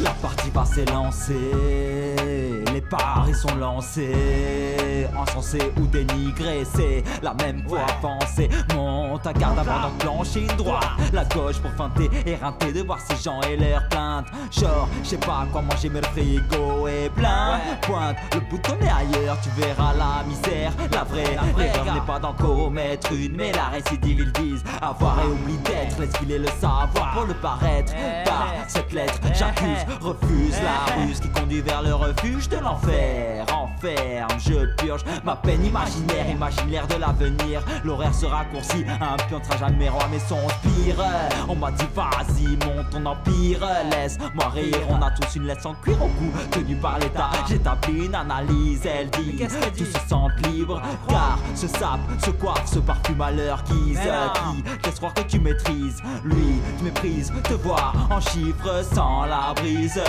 La partie va s'élancer, les paris sont lancés, encensés ou dénigrés, c'est la même voie avancée. Monte à garde avant d'enclencher une droite, la gauche pour feinter, éreinter de voir ces gens et leurs plaintes. Genre, je sais pas quoi manger mais le frigo est plein. Pointe le bout de ton nez ailleurs, tu verras la misère. La vraie erreur n'est pas d'en commettre une, mais la récidive ils disent avoir et oublie d'être. Laisse filer le savoir pour le paraître. Par cette lettre, j'accuse, refuse la ruse qui conduit vers le refuge de l'enfer. Enferme, je purge ma peine imaginaire, imaginaire de l'avenir. L'horaire se raccourcit, un pion ne sera jamais roi mais son pire. On m'a dit vas-y monte ton empire, laisse-moi rire. On a tous une lettre sans cuir au cou, tenue par l'état. J'établis une analyse, elle dit tous se sentent libres, car ce sape, ce coiffe, ce parfume à leur guise. Qui laisse croire que tu maîtrises, lui tu méprises, te voir en chiffres sans la brise.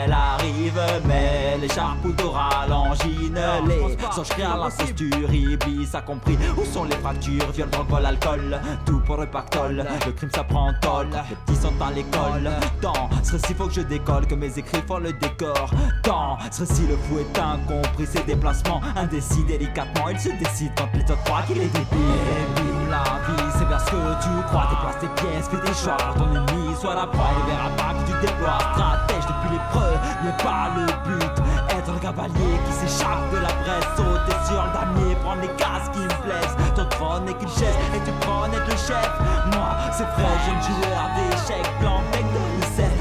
Elle arrive mais l'écharpe ou d'aura l'angine. Les anges créent à l'imposture, Iblis a compris où sont les fractures. Viol, drogue, vol, alcool, tout pour le pactole. Le crime ça prend toll, les petits sont à l'école. Dans ce récit faut que je décolle, que mes écrits font le décor. Dans ce récit le fou est incompris, ses déplacements indécis délicatement. Il se décide quand les autres croient qu'il est débile. Et bim, la vie c'est vers ce que tu crois. Déplace tes pièces, fais des choix pour ton ennemi soit la proie. Il ne verra pas que tu déploies, stratège depuis l'épreuve n'est pas le but. Être le cavalier qui s'échappe de la bresse, sauter sur le damier, prendre les cases qui me plaisent. Ton trône n'est qu'une chaise et tu prends être le chef. Moi c'est vrai, jeune joueur d'échecs, blanc mec de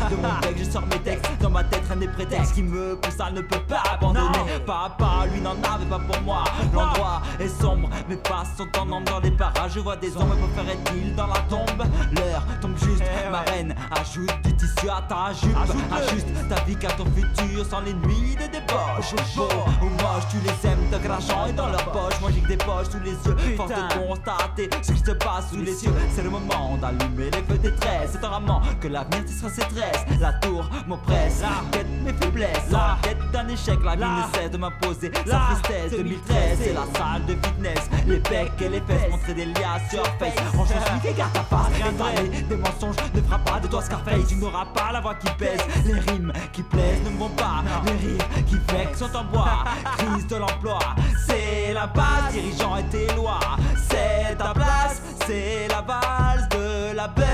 de mon bec, je sors mes textes, dans ma tête rien n'est prétexte qui me pousse à ne peut pas abandonner. Papa, lui n'en avait pas pour moi. L'endroit est sombre, mes pas sont en nombre dans les parages. Je vois des ombres, pour faire est-il dans la tombe. L'heure tombe juste, ma reine, ajoute du tissu à ta jupe. Ajuste ta vie qu'à ton futur sans les nuits de débauche. Beau ou moche, tu les aimes, de l'argent est dans leur poche. Moi j'ai que des poches sous les yeux, force de constater ce qui se passe sous les cieux. C'est le moment d'allumer les feux détresse. C'est un roman que l'avenir tissera ses tresses. La tour m'oppresse, quête mes faiblesses, la quête d'un échec, la vie ne cesse de m'imposer sa tristesse. 2013, c'est la salle de fitness, les becs et les fesses, montrer des liens sur face. Range celui qui garde ta face, étaler des mensonges ne fera pas de toi Scarface. Tu n'auras pas la voix qui pèse, les rimes qui plaisent ne me vont pas, les rires qui vexent sont en bois. Crise de l'emploi, c'est la base, dirigeant et tes lois, c'est ta place, c'est la valse de la beurre.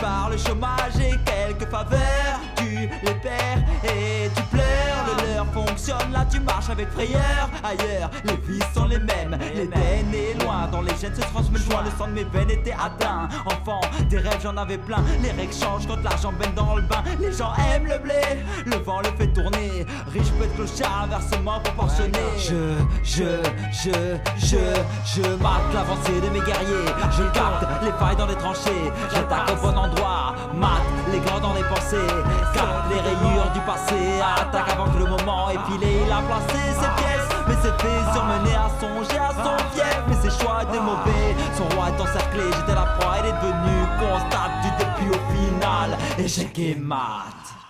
Par le chômage et quelques faveurs, tu les perds et tu pleures. Le leur fonctionne, là tu marches avec frayeur. Ailleurs, les vies sont les mêmes, l'Éden est loin. Dans les gènes se transmet loin, le sang de mes veines était atteint. Enfant, des rêves j'en avais plein. Les règles changent quand l'argent baigne dans le bain. Les gens aiment le blé, le vent le fait tourner. Riche peut être clochard, inversement proportionné. Je marque l'avancée de mes guerriers. Je capte les failles dans les tranchées. J'attaque au bon endroit, mate les grands dans les pensées. Capte les rayures du passé. Attaque avant que le moment ait filé. Il a placé ses pièces, mais c'est fait surmené à songer à son fief. Mais ses choix étaient mauvais, son roi est encerclé. J'étais la proie, elle est devenue constate du début au final. Échec et mat.